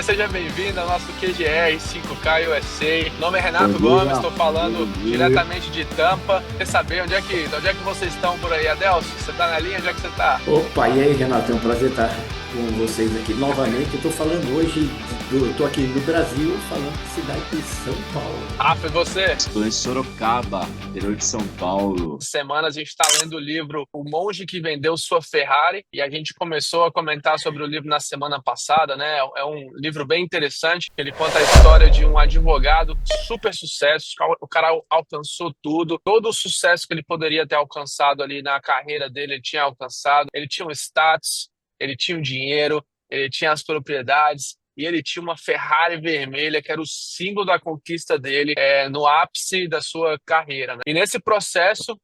dia, seja bem-vindo ao nosso QGR 5K USA. Meu nome é Bom Renato Gomes, dia, estou falando bom dia. diretamente de Tampa. Quer saber onde é que vocês estão por aí? Adelson, você está na linha? Onde é que você está? Opa, e aí, Renato? É um prazer estar com vocês aqui novamente. Eu estou falando hoje, estou aqui no Brasil, falando da cidade de São Paulo. Ah, foi você? Estou em Sorocaba, interior de São Paulo. Semana a gente está lendo o livro O Monge que Vendeu Sua Ferrari e a gente começou a comentar sobre o livro na semana passada, né? É um livro bem interessante. Ele conta a história de um advogado de super sucesso. O cara alcançou tudo, todo o sucesso que ele poderia ter alcançado ali na carreira dele, ele tinha alcançado. Ele tinha um status, ele tinha o dinheiro, ele tinha as propriedades. E ele tinha uma Ferrari vermelha, que era o símbolo da conquista dele, no ápice da sua carreira, né? E nesse processo,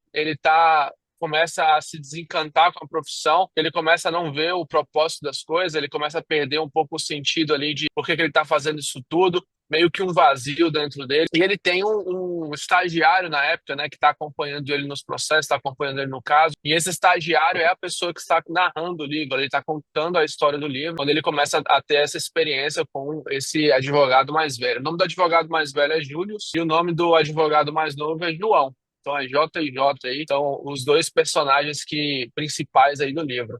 começa a se desencantar com a profissão, ele começa a não ver o propósito das coisas, ele começa a perder um pouco o sentido ali de por que que ele está fazendo isso tudo, meio que um vazio dentro dele. E ele tem um estagiário na época, né, que está acompanhando ele nos processos, está acompanhando ele no caso. E esse estagiário é a pessoa que está narrando o livro, ele está contando a história do livro, quando ele começa a ter essa experiência com esse advogado mais velho. O nome do advogado mais velho é Júlio e o nome do advogado mais novo é João. Então é J e J aí, são os dois personagens principais aí do livro.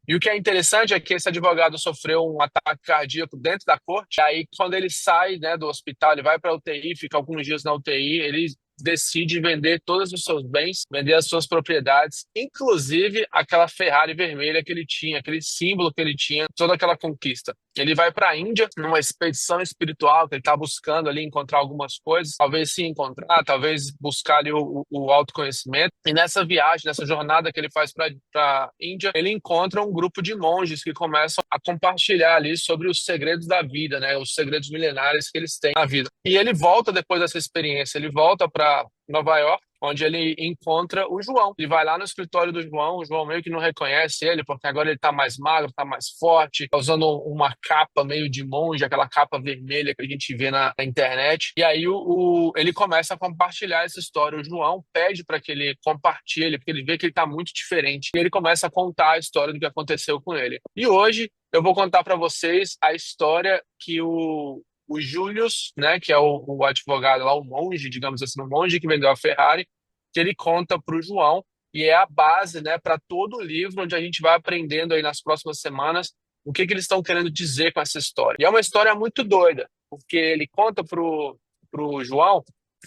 E o que é interessante é que esse advogado sofreu um ataque cardíaco dentro da corte. E aí, quando ele sai, né, do hospital, ele vai para a UTI, fica alguns dias na UTI, ele decide vender todos os seus bens, vender as suas propriedades, inclusive aquela Ferrari vermelha que ele tinha, aquele símbolo que ele tinha, toda aquela conquista. Ele vai para a Índia, numa expedição espiritual, que ele está buscando ali encontrar algumas coisas, talvez se encontrar, talvez buscar ali o autoconhecimento. E nessa viagem, nessa jornada que ele faz para a Índia, ele encontra um grupo de monges que começam a compartilhar ali sobre os segredos da vida, né? Os segredos milenares que eles têm na vida. E ele volta depois dessa experiência, ele volta para Nova York, onde ele encontra o João. Ele vai lá no escritório do João, o João meio que não reconhece ele, porque agora ele tá mais magro, tá mais forte, tá usando uma capa meio de monge, aquela capa vermelha que a gente vê na internet. E aí ele começa a compartilhar essa história. O João pede para que ele compartilhe, porque ele vê que ele tá muito diferente. E ele começa a contar a história do que aconteceu com ele. E hoje eu vou contar para vocês a história que o Július, né, que é o advogado lá, o monge, digamos assim, o monge que vendeu a Ferrari, que ele conta para o João, e é a base, né, para todo o livro, onde a gente vai aprendendo aí nas próximas semanas o que que eles estão querendo dizer com essa história. E é uma história muito doida, porque ele conta pro João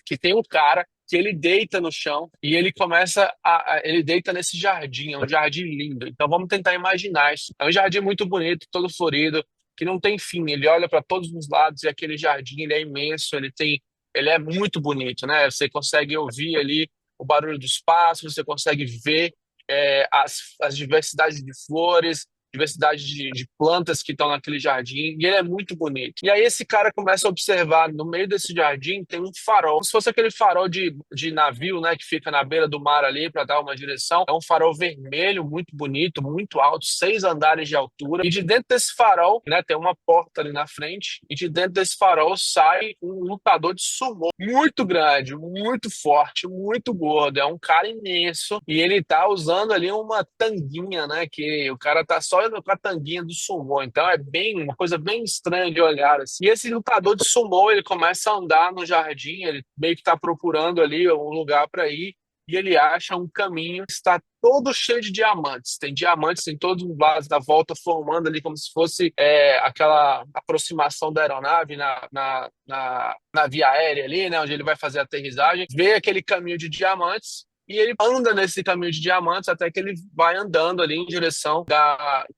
que tem um cara que ele deita no chão e ele começa ele deita nesse jardim, é um jardim lindo. Então vamos tentar imaginar isso. É um jardim muito bonito, todo florido, que não tem fim. Ele olha para todos os lados e aquele jardim, ele é imenso, ele é muito bonito, né? Você consegue ouvir ali o barulho dos pássaros, você consegue ver as diversidades de flores, diversidade de plantas que estão naquele jardim, e ele é muito bonito. E aí esse cara começa a observar, no meio desse jardim tem um farol, como se fosse aquele farol de navio, né, que fica na beira do mar ali para dar uma direção. É um farol vermelho, muito bonito, muito alto, 6 andares de altura, e de dentro desse farol, né, tem uma porta ali na frente, e de dentro desse farol sai um lutador de sumô, muito grande, muito forte, muito gordo, é um cara imenso, e ele tá usando ali uma tanguinha, né, que o cara tá só com a tanguinha do sumô, então é bem uma coisa bem estranha de olhar assim. E esse lutador de sumô, ele começa a andar no jardim, ele meio que tá procurando ali um lugar para ir, e ele acha um caminho que está todo cheio de diamantes. Tem diamantes em todos os lados da volta, formando ali como se fosse aquela aproximação da aeronave na via aérea ali, né, onde ele vai fazer a aterrissagem. Vê aquele caminho de diamantes e ele anda nesse caminho de diamantes até que ele vai andando ali em direção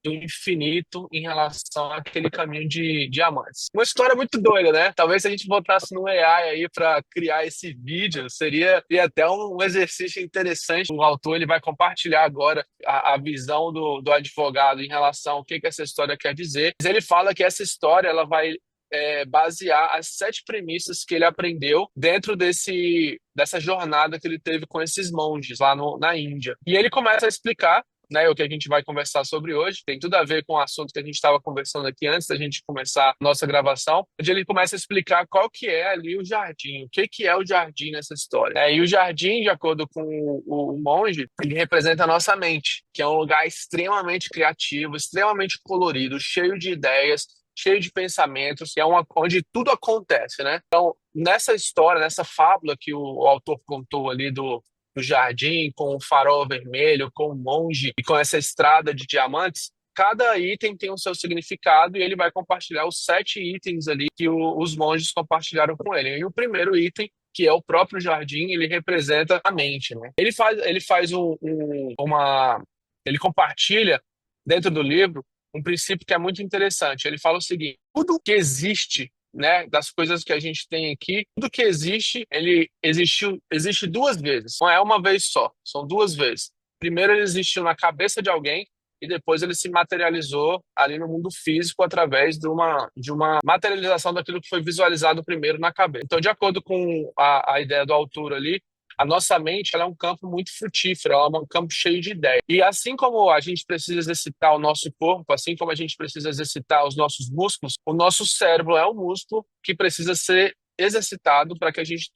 do infinito em relação àquele caminho de diamantes. Uma história muito doida, né? Talvez se a gente botasse no AI aí para criar esse vídeo, seria até um exercício interessante. O autor ele vai compartilhar agora a visão do advogado em relação ao que essa história quer dizer. Mas ele fala que essa história ela vai basear as 7 premissas que ele aprendeu dentro dessa jornada que ele teve com esses monges lá na Índia. E ele começa a explicar, né, o que a gente vai conversar sobre hoje, tem tudo a ver com o assunto que a gente estava conversando aqui antes da gente começar a nossa gravação, onde ele começa a explicar qual que é ali o jardim, o que é o jardim nessa história. E o jardim, de acordo com o monge, ele representa a nossa mente, que é um lugar extremamente criativo, extremamente colorido, cheio de ideias, cheio de pensamentos, que é onde tudo acontece, né? Então, nessa história, nessa fábula que o autor contou ali do jardim, com o farol vermelho, com o monge e com essa estrada de diamantes, cada item tem o seu significado e ele vai compartilhar os 7 itens ali que os monges compartilharam com ele. E o primeiro item, que é o próprio jardim, ele representa a mente, né? Ele faz ele compartilha dentro do livro um princípio que é muito interessante. Ele fala o seguinte: tudo que existe, né, das coisas que a gente tem aqui, tudo que existe, existe 2 vezes. Não é uma vez só, são 2 vezes. Primeiro ele existiu na cabeça de alguém e depois ele se materializou ali no mundo físico através de uma materialização daquilo que foi visualizado primeiro na cabeça. Então, de acordo com a ideia do autor ali, a nossa mente, ela é um campo muito frutífero, ela é um campo cheio de ideias. E assim como a gente precisa exercitar o nosso corpo, assim como a gente precisa exercitar os nossos músculos, o nosso cérebro é um músculo que precisa ser exercitado para que a gente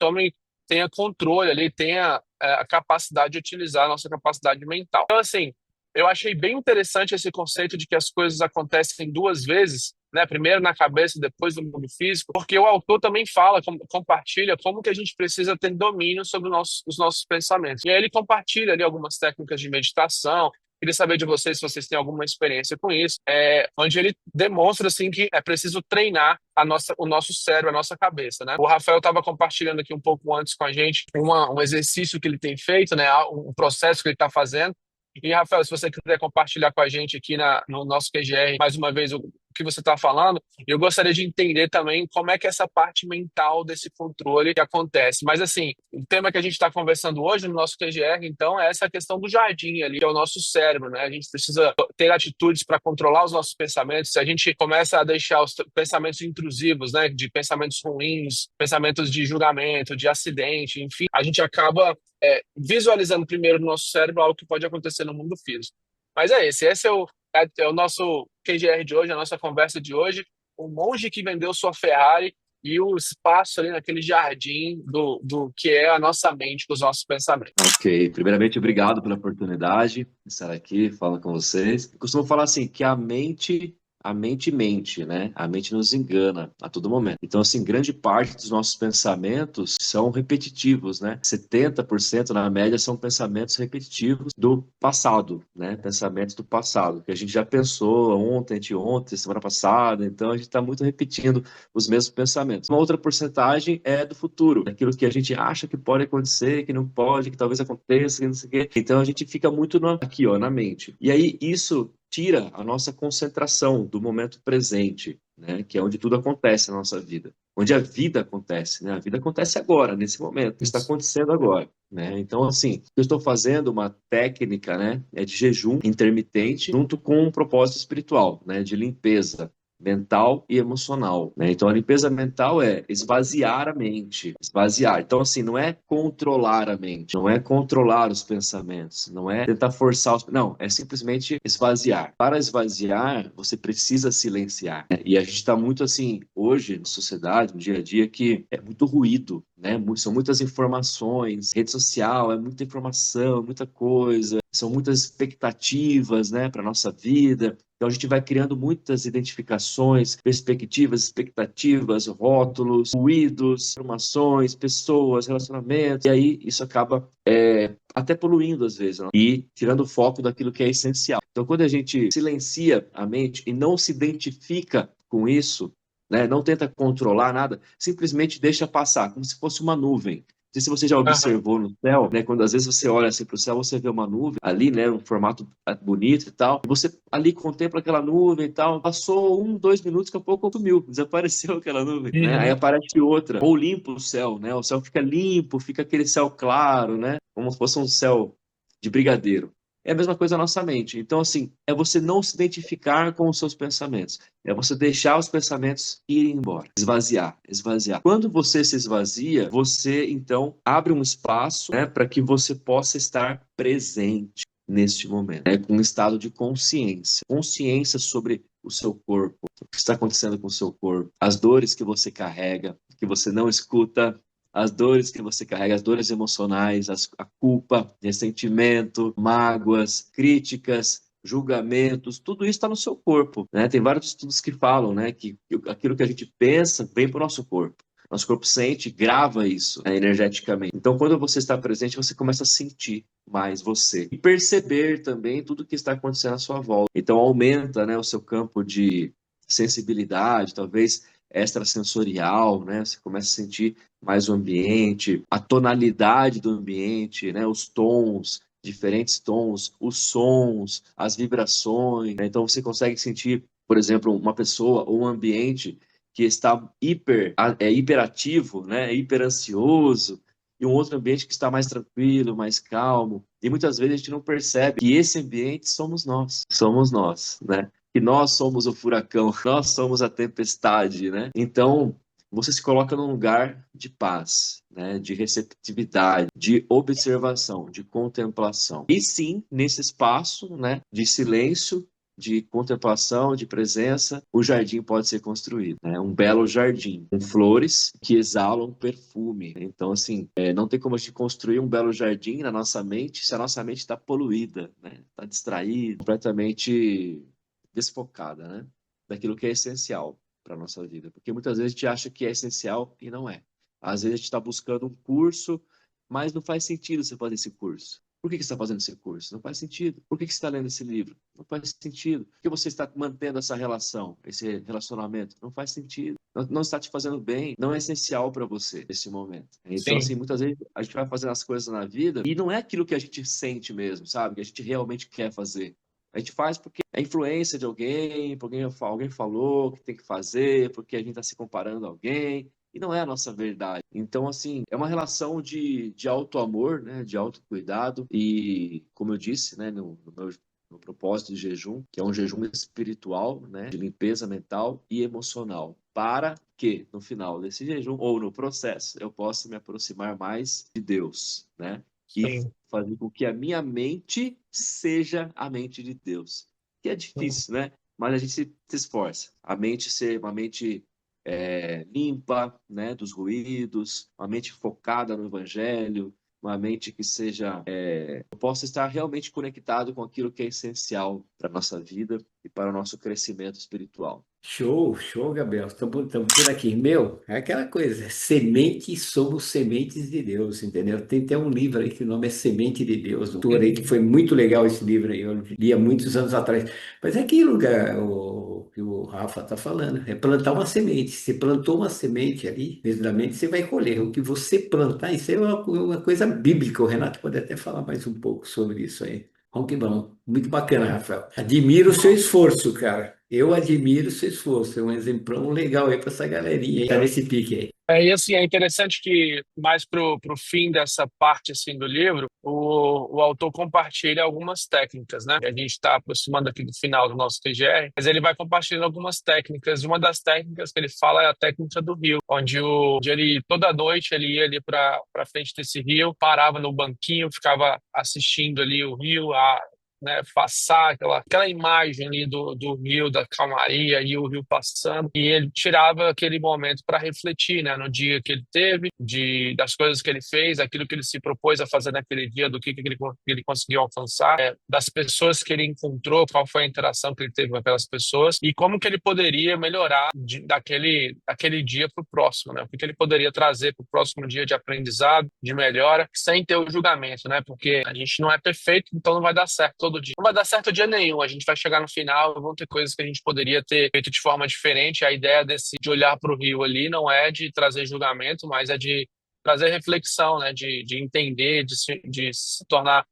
tenha controle ali, tenha a capacidade de utilizar a nossa capacidade mental. Então, assim, eu achei bem interessante esse conceito de que as coisas acontecem 2 vezes, né? Primeiro na cabeça, depois no mundo físico, porque o autor também fala, compartilha como que a gente precisa ter domínio sobre os nossos pensamentos. E aí ele compartilha ali algumas técnicas de meditação. Queria saber de vocês se vocês têm alguma experiência com isso, onde ele demonstra assim que é preciso treinar o nosso cérebro, a nossa cabeça, né? O Rafael estava compartilhando aqui um pouco antes com a gente um exercício que ele tem feito, né? Um processo que ele está fazendo. E, Rafael, se você quiser compartilhar com a gente aqui no nosso QGR, mais uma vez, o que você está falando, eu gostaria de entender também como é que é essa parte mental desse controle que acontece. Mas, assim, o tema que a gente está conversando hoje no nosso QGR, então, é essa questão do jardim ali, que é o nosso cérebro, né? A gente precisa ter atitudes para controlar os nossos pensamentos. Se a gente começa a deixar os pensamentos intrusivos, né, de pensamentos ruins, pensamentos de julgamento, de acidente, enfim, a gente acaba visualizando primeiro no nosso cérebro algo que pode acontecer no mundo físico. Mas esse é o nosso QGR de hoje, a nossa conversa de hoje. O monge que vendeu sua Ferrari e o espaço ali naquele jardim do que é a nossa mente, com os nossos pensamentos. Ok, primeiramente, obrigado pela oportunidade de estar aqui, falando com vocês. Eu costumo falar assim, que a mente mente, né? A mente nos engana a todo momento. Então, assim, grande parte dos nossos pensamentos são repetitivos, né? 70% na média são pensamentos repetitivos do passado, né? Pensamentos do passado, que a gente já pensou ontem, anteontem, semana passada, então a gente está muito repetindo os mesmos pensamentos. Uma outra porcentagem é do futuro, daquilo que a gente acha que pode acontecer, que não pode, que talvez aconteça, que não sei o quê. Então a gente fica muito aqui, ó, na mente. E aí isso tira a nossa concentração do momento presente, né? Que é onde tudo acontece na nossa vida, onde a vida acontece, né? A vida acontece agora, nesse momento, está acontecendo agora, né? Então, assim, eu estou fazendo uma técnica, né? De jejum intermitente junto com um propósito espiritual, né? De limpeza mental e emocional, né? Então a limpeza mental é esvaziar a mente, esvaziar. Então assim, não é controlar a mente, não é controlar os pensamentos, não é tentar forçar não, é simplesmente esvaziar. Para esvaziar, você precisa silenciar, né? E a gente está muito assim hoje na sociedade, no dia a dia, que é muito ruído, né? São muitas informações, rede social é muita informação, muita coisa, são muitas expectativas, né, para nossa vida. Então a gente vai criando muitas identificações, perspectivas, expectativas, rótulos, ruídos, informações, pessoas, relacionamentos, e aí isso acaba até poluindo às vezes, né? E tirando o foco daquilo que é essencial. Então quando a gente silencia a mente e não se identifica com isso, né, não tenta controlar nada, simplesmente deixa passar, como se fosse uma nuvem. Não sei se você já observou no céu, né? Quando às vezes você olha assim para o céu, você vê uma nuvem ali, né? Um formato bonito e tal. E você ali contempla aquela nuvem e tal. Passou 1, 2 minutos, daqui a pouco sumiu, desapareceu aquela nuvem, né? Aí aparece outra. Ou limpa o céu, né? O céu fica limpo, fica aquele céu claro, né? Como se fosse um céu de brigadeiro. É a mesma coisa na nossa mente. Então, assim, é você não se identificar com os seus pensamentos. É você deixar os pensamentos irem embora. Esvaziar, esvaziar. Quando você se esvazia, você, então, abre um espaço, né, para que você possa estar presente neste momento, né, com um estado de consciência. Consciência sobre o seu corpo, o que está acontecendo com o seu corpo, as dores que você carrega, que você não escuta, as dores que você carrega, as dores emocionais, a culpa, ressentimento, mágoas, críticas, julgamentos, tudo isso está no seu corpo, né? Tem vários estudos que falam, né, que aquilo que a gente pensa vem para o nosso corpo. Nosso corpo sente, grava isso, né, energeticamente. Então, quando você está presente, você começa a sentir mais você. E perceber também tudo que está acontecendo à sua volta. Então, aumenta, né, o seu campo de sensibilidade, talvez extrasensorial, né? Você começa a sentir mais o ambiente, a tonalidade do ambiente, né? Os tons, diferentes tons, os sons, as vibrações, né? Então você consegue sentir, por exemplo, uma pessoa ou um ambiente que está hiperativo, né? Hiperansioso, e um outro ambiente que está mais tranquilo, mais calmo. E muitas vezes a gente não percebe que esse ambiente somos nós, né? Que nós somos o furacão, nós somos a tempestade, né? Então, você se coloca num lugar de paz, né? De receptividade, de observação, de contemplação. E sim, nesse espaço, né? De silêncio, de contemplação, de presença, o jardim pode ser construído, né? Um belo jardim, com flores que exalam perfume. Então, assim, não tem como a gente construir um belo jardim na nossa mente se a nossa mente está poluída, né? Está distraída, completamente desfocada, né? Daquilo que é essencial para a nossa vida. Porque muitas vezes a gente acha que é essencial e não é. Às vezes a gente está buscando um curso, mas não faz sentido você fazer esse curso. Por que você está fazendo esse curso? Não faz sentido. Por que você está lendo esse livro? Não faz sentido. Por que você está mantendo essa relação, esse relacionamento? Não faz sentido. Não está te fazendo bem, não é essencial para você nesse momento. Então, Sim. assim, muitas vezes a gente vai fazendo as coisas na vida e não é aquilo que a gente sente mesmo, sabe? Que a gente realmente quer fazer. A gente faz porque é influência de alguém, porque alguém falou que tem que fazer, porque a gente está se comparando a alguém, e não é a nossa verdade. Então, assim, é uma relação de auto-amor, né, de autocuidado, e, como eu disse, né, no meu no propósito de jejum, que é um jejum espiritual, né, de limpeza mental e emocional, para que no final desse jejum ou no processo eu possa me aproximar mais de Deus, né? E Sim. fazer com que a minha mente seja a mente de Deus. Que é difícil, né? Mas a gente se esforça. A mente ser uma mente limpa, né, dos ruídos, uma mente focada no Evangelho, uma mente que seja, eu possa estar realmente conectado com aquilo que é essencial para a nossa vida e para o nosso crescimento espiritual. Show, show, Gabriel. Estamos por aqui. Meu, é aquela coisa, semente somos sementes de Deus, entendeu? Tem até um livro aí que o nome é Semente de Deus, um autor aí que foi muito legal esse livro aí, eu li há muitos anos atrás. Mas é aquilo que o Rafa está falando, é plantar uma semente. Você plantou uma semente ali, devidamente, você vai colher. O que você plantar, isso é uma coisa bíblica, o Renato pode até falar mais um pouco sobre isso aí. Bom que bom. Muito bacana, Rafael. Admiro o seu esforço, cara. Eu admiro o seu esforço. É um exemplo legal aí para essa galerinha aí. Tá nesse pique aí. E assim, é interessante que mais pro fim dessa parte assim do livro, o autor compartilha algumas técnicas, né? A gente está aproximando aqui do final do nosso TGR, mas ele vai compartilhando algumas técnicas. Uma das técnicas que ele fala é a técnica do rio, onde ele toda noite ele ia ali para frente desse rio, parava no banquinho, ficava assistindo ali o rio, né, passar aquela imagem ali do rio, da calmaria e o rio passando, e ele tirava aquele momento para refletir, né, no dia que ele teve, das coisas que ele fez, aquilo que ele se propôs a fazer naquele dia, do que ele conseguiu alcançar, das pessoas que ele encontrou, qual foi a interação que ele teve com aquelas pessoas e como que ele poderia melhorar daquele dia para o próximo, né, o que ele poderia trazer para o próximo dia de aprendizado, de melhora, sem ter o julgamento, né, porque a gente não é perfeito, então não vai dar certo todo dia. Não vai dar certo dia nenhum. A gente vai chegar no final e vão ter coisas que a gente poderia ter feito de forma diferente. A ideia de olhar para o rio ali não é de trazer julgamento, mas é de trazer reflexão, né? De entender, de se tornar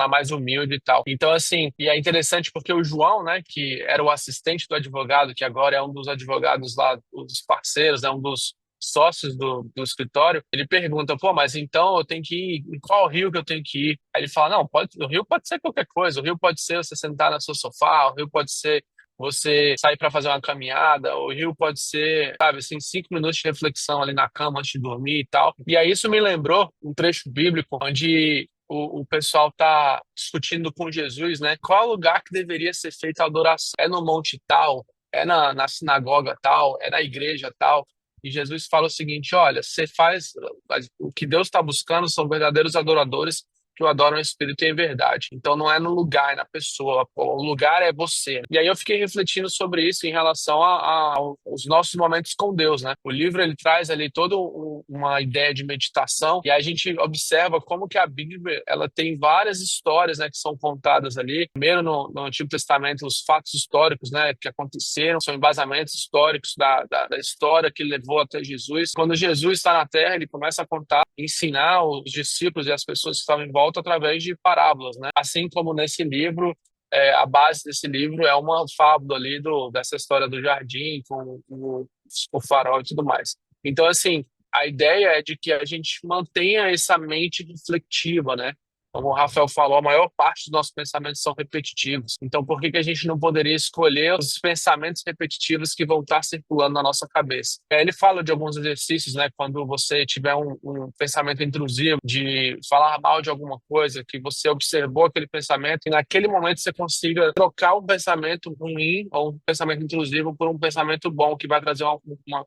mais humilde e tal. Então, assim, e é interessante porque o João, né, que era o assistente do advogado, que agora é um dos advogados lá, dos parceiros, é um dos sócios do escritório, ele pergunta, pô, mas então eu tenho que ir, em qual rio que eu tenho que ir? Aí ele fala, não, o rio pode ser qualquer coisa, o rio pode ser você sentar no seu sofá, o rio pode ser você sair para fazer uma caminhada, o rio pode ser, sabe, assim, 5 minutos de reflexão ali na cama antes de dormir e tal. E aí isso me lembrou um trecho bíblico onde o pessoal está discutindo com Jesus, né? Qual lugar que deveria ser feita a adoração? É no monte tal? É na sinagoga tal? É na igreja tal? E Jesus fala o seguinte: olha, você faz. O que Deus está buscando são verdadeiros adoradores que o adoram em espírito e em verdade. Então não é no lugar, é na pessoa. O lugar é você. E aí eu fiquei refletindo sobre isso em relação aos nossos momentos com Deus, né? O livro ele traz ali toda uma ideia de meditação e aí a gente observa como que a Bíblia ela tem várias histórias, né, que são contadas ali. Primeiro no Antigo Testamento os fatos históricos, né, que aconteceram, são embasamentos históricos da história que levou até Jesus. Quando Jesus está na Terra, ele começa a contar, ensinar os discípulos e as pessoas que estavam em volta através de parábolas, né? Assim como nesse livro, a base desse livro é uma fábula ali dessa história do jardim com o farol e tudo mais. Então, assim, a ideia é de que a gente mantenha essa mente reflexiva, né? Como o Rafael falou, a maior parte dos nossos pensamentos são repetitivos. Então, por que a gente não poderia escolher os pensamentos repetitivos que vão estar circulando na nossa cabeça? Ele fala de alguns exercícios, né? Quando você tiver um pensamento intrusivo de falar mal de alguma coisa, que você observou aquele pensamento e naquele momento você consiga trocar um pensamento ruim ou um pensamento intrusivo por um pensamento bom, que vai trazer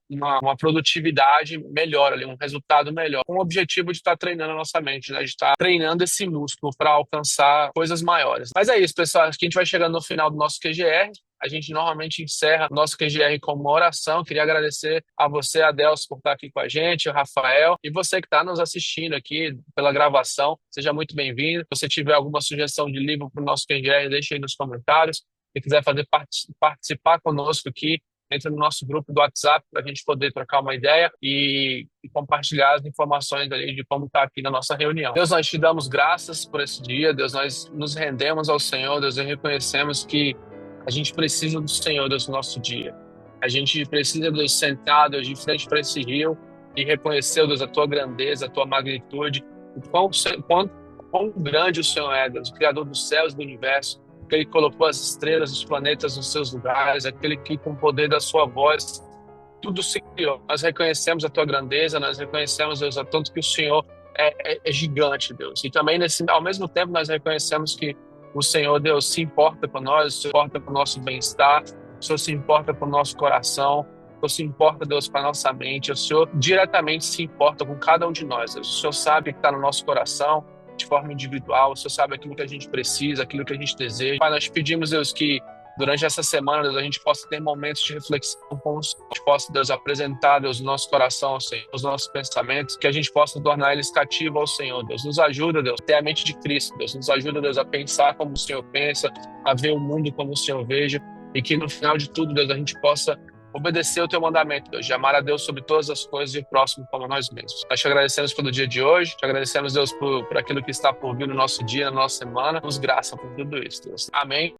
uma produtividade melhor ali, um resultado melhor. Com o objetivo de estar treinando a nossa mente, né? De estar treinando esse músculo para alcançar coisas maiores. Mas é isso, pessoal. Acho que a gente vai chegando no final do nosso QGR. A gente normalmente encerra o nosso QGR com uma oração. Queria agradecer a você, Adelson, por estar aqui com a gente, o Rafael, e você que está nos assistindo aqui pela gravação. Seja muito bem-vindo. Se você tiver alguma sugestão de livro para o nosso QGR, deixe aí nos comentários. Se quiser participar conosco aqui, entra no nosso grupo do WhatsApp para a gente poder trocar uma ideia e compartilhar as informações ali de como está aqui na nossa reunião. Deus, nós te damos graças por esse dia. Deus, nós nos rendemos ao Senhor. Deus, nós reconhecemos que a gente precisa do Senhor, Deus, no nosso dia. A gente precisa, Deus, sentar, Deus, de frente para esse rio e reconhecer, Deus, a tua grandeza, a tua magnitude, quão grande o Senhor é, Deus, o Criador dos céus e do universo, aquele que colocou as estrelas, os planetas nos seus lugares, aquele que, com o poder da sua voz, tudo se criou. Nós reconhecemos a tua grandeza, nós reconhecemos, Deus, a tanto que o Senhor é gigante, Deus. E também, ao mesmo tempo, nós reconhecemos que o Senhor, Deus, se importa com nós, se importa com o nosso bem-estar, o Senhor se importa com o nosso coração, o Senhor se importa, Deus, com a nossa mente, o Senhor diretamente se importa com cada um de nós, Deus. O Senhor sabe o que está no nosso coração, de forma individual, o Senhor sabe aquilo que a gente precisa, aquilo que a gente deseja. Pai, nós pedimos, Deus, que durante essa semana, Deus, a gente possa ter momentos de reflexão com o Senhor, a gente possa, Deus, apresentar, Deus, o nosso coração ao Senhor, os nossos pensamentos, que a gente possa tornar eles cativos ao Senhor, Deus. Nos ajuda, Deus, a ter a mente de Cristo, Deus. Nos ajuda, Deus, a pensar como o Senhor pensa, a ver o mundo como o Senhor veja, e que no final de tudo, Deus, a gente possa obedecer o teu mandamento, Deus, de amar a Deus sobre todas as coisas e o próximo como nós mesmos. Nós te agradecemos pelo dia de hoje, te agradecemos, Deus, por aquilo que está por vir no nosso dia, na nossa semana. Nos graça por tudo isso, Deus. Amém.